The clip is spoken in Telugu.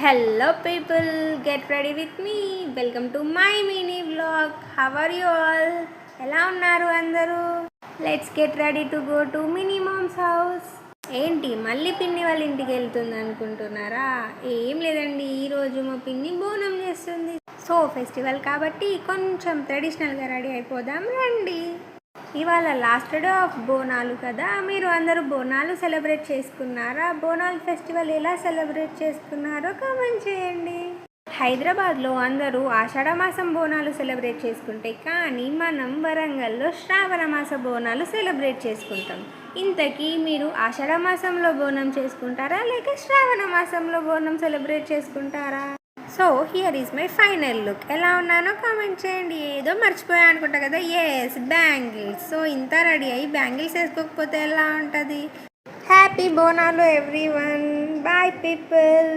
Hello people, get ready with me. Welcome to my mini vlog. How are you all? ఎలా ఉన్నారు అందరూ? Let's get ready to go to Mini Mom's house. ఏంటి మళ్ళీ పిన్ని వాళ్ళ ఇంటికి వెళ్తుంది అనుకుంటున్నారా? ఏం లేదండి, ఈరోజు మా పిన్ని బోనం చేస్తుంది. సో ఫెస్టివల్ కాబట్టి కొంచెం ట్రెడిషనల్గా రెడీ అయిపోదాం రండి. ఇవాళ లాస్ట్ డే ఆఫ్ బోనాలు కదా, మీరు అందరూ బోనాలు సెలబ్రేట్ చేసుకున్నారా? బోనాలు ఫెస్టివల్ ఎలా సెలబ్రేట్ చేసుకున్నారో కామెంట్ చేయండి. హైదరాబాద్లో అందరూ ఆషాఢ మాసం బోనాలు సెలబ్రేట్ చేసుకుంటే, కానీ మనం వరంగల్లో శ్రావణ మాస బోనాలు సెలబ్రేట్ చేసుకుంటాం. ఇంతకీ మీరు ఆషాఢ మాసంలో బోనం చేసుకుంటారా లేక శ్రావణ మాసంలో బోనం సెలబ్రేట్ చేసుకుంటారా? So here is my final look. ఎలా ఉన్నానో కామెంట్ చేయండి. ఏదో మర్చిపోయా అనుకుంటా కదా, ఎస్ బ్యాంగిల్స్. సో ఇంత రెడీ అయ్యి బ్యాంగిల్స్ వేసుకోకపోతే ఎలా ఉంటుంది? Happy Bonalu everyone. Bye people.